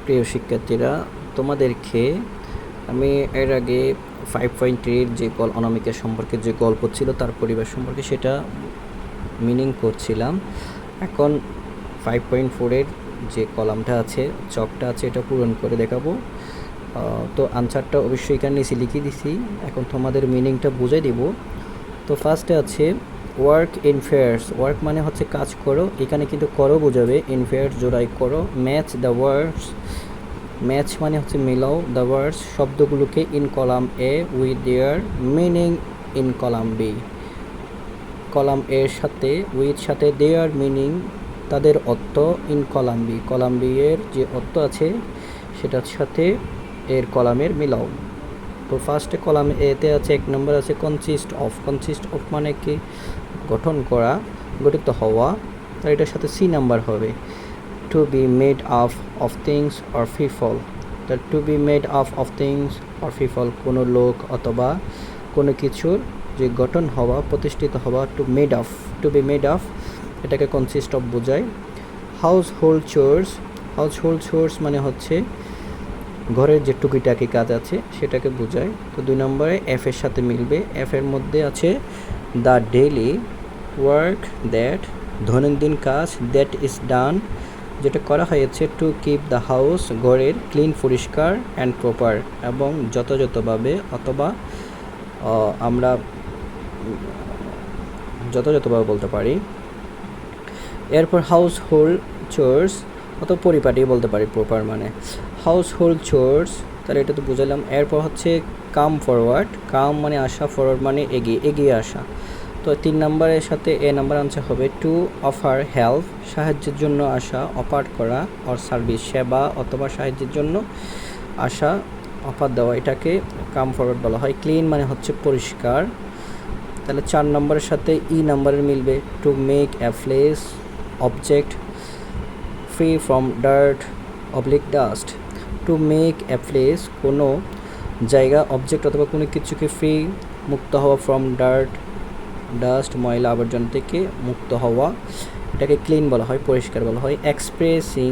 প্রিয় শিক্ষার্থীরা, তোমাদেরকে আমি এর আগে 5.3 যে অনামিকা সম্পর্কে যে গল্প ছিল তার পরিবেশ সম্পর্কে সেটা মিনিং করছিলাম। এখন 5.4-এর যে কলামটা আছে, চকটা আছে, এটা পূরণ করে দেখাবো। তো আনসারটা অবশ্যই এখানে নিচে লিখে দিছি। এখন তোমাদের মিনিংটা বুঝাই দিব। তো ফার্স্টে আছে ওয়ার্ক ইন ফেয়ার্স। ওয়ার্ক মানে হচ্ছে কাজ করো, এখানে কিন্তু করো বোঝাবে। ইন ফেয়ার্স জোড়াই করো। ম্যাচ দ্য ওয়ার্ডস, ম্যাচ মানে হচ্ছে মিলাও দ্য ওয়ার্ডস শব্দগুলোকে in column A with their meaning in column B. Column এর সাথে উইথ সাথে দেয়ার মিনিং তাদের অর্থ in column B, column B এর যে অর্থ আছে সেটার সাথে এর কলামের মিলাও। তো ফার্স্টে কলাম এতে আছে 1 নম্বর আছে কনসিস্ট অফ। কনসিস্ট অফ মানে কি গঠন করা, গঠিত হওয়া। তার এটার সাথে সি নাম্বার হবে to be made of things or people. তার to be made of things or people কোনো লোক অথবা কোনো কিছুর যে গঠন হওয়া, প্রতিষ্ঠিত হওয়া। টু বি মেড অফ এটাকে কনসিস্ট অফ বোঝায়। হাউস হোল্ড চোর্স মানে হচ্ছে ঘরের যে টুকিটাকি কাজ আছে সেটাকে বোঝায়। তো 2 নম্বরে এফ এর সাথে মিলবে। এফ এর মধ্যে আছে দ্য ডেইলি ওয়ার্ক দ্যাট, দৈনন্দিন কাজ, দ্যাট ইজ ডান যেটা করা হয়েছে টু কিপ দ্য হাউস ঘরের ক্লিন পরিষ্কার অ্যান্ড প্রপার এবং যথাযথভাবে, অথবা আমরা যথাযথভাবে বলতে পারি। এরপর হাউস হোল্ড চোর্স অথবা পরিপাটি বলতে পারি প্রপার মানে হাউস হোল্ড চোর্স, তাহলে এটা তো বুঝালাম। এরপর হচ্ছে কাম ফরওয়ার্ড। কাম মানে আসা, ফরওয়ার্ড মানে এগিয়ে আসা। তো 3 নম্বরের সাথে এ নাম্বার আনসার হবে টু অফার হেল্প, সাহায্যের জন্য আসা, অফার করা, অর সার্ভিস সেবা অথবা সাহায্যের জন্য আসা, অফার দেওয়া, এটাকে কাম ফরওয়ার্ড বলা হয়। ক্লিন মানে হচ্ছে পরিষ্কার। তাহলে 4 নম্বরের সাথে ই নাম্বারের মিলবে to make a place object free from dirt oblique dust. To make a place কোনো জায়গা, অবজেক্ট অথবা কোনো কিছুকে ফ্রি মুক্ত হওয়া, ফ্রম ডাস্ট ময়লা আবর্জনা থেকে মুক্ত হওয়া, এটাকে ক্লিন বলা হয়, পরিষ্কার বলা হয়। Expressing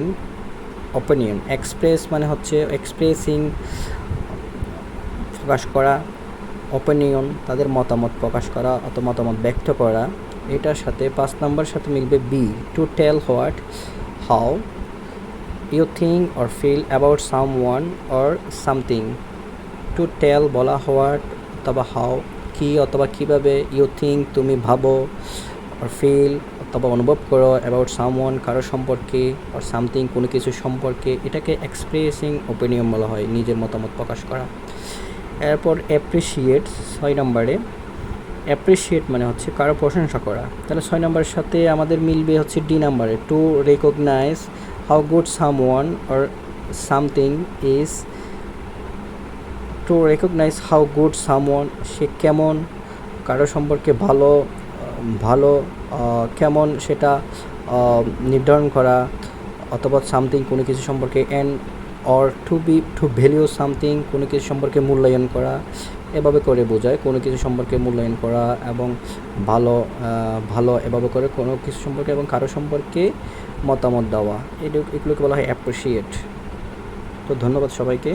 opinion. এক্সপ্রেস মানে হচ্ছে এক্সপ্রেসিং প্রকাশ করা, অপিনিয়ন তাদের মতামত প্রকাশ করা অথবা মতামত ব্যক্ত করা। এটার সাথে 5 নম্বরের সাথে মিলবে be to tell what how you think or feel about someone or something. To tell বলা, হোয়াট অথবা হাউ কি অথবা কীভাবে, ইউ থিঙ্ক তুমি ভাবো, অর ফিল অথবা অনুভব করো, অ্যাবাউট সামওয়ান কারো সম্পর্কে, অর সামথিং কোনো কিছু সম্পর্কে, এটাকে এক্সপ্রেসিং ওপিনিয়ন বলা হয়, নিজের মতামত প্রকাশ করা। এরপর অ্যাপ্রিসিয়েট 6 নম্বরে। অ্যাপ্রিসিয়েট মানে হচ্ছে কারো প্রশংসা করা। তাহলে 6 নম্বরের সাথে আমাদের মিলবে হচ্ছে ডি নাম্বারে to recognize how good someone or something is. To recognize how good someone সে কেমন, কারো সম্পর্কে ভালো কেমন সেটা নির্ধারণ করা, অথবা সামথিং কোনো কিছু সম্পর্কে, and or to value something কোনো কিছু সম্পর্কে মূল্যায়ন করা, এভাবে করে বোঝায় কোনো কিছু সম্পর্কে মূল্যায়ন করা এবং ভালো এভাবে করে কোনো কিছু সম্পর্কে এবং কারো সম্পর্কে মতামত দেওয়া, এগুলোকে বলা হয় অ্যাপ্রিসিয়েট। তো ধন্যবাদ সবাইকে।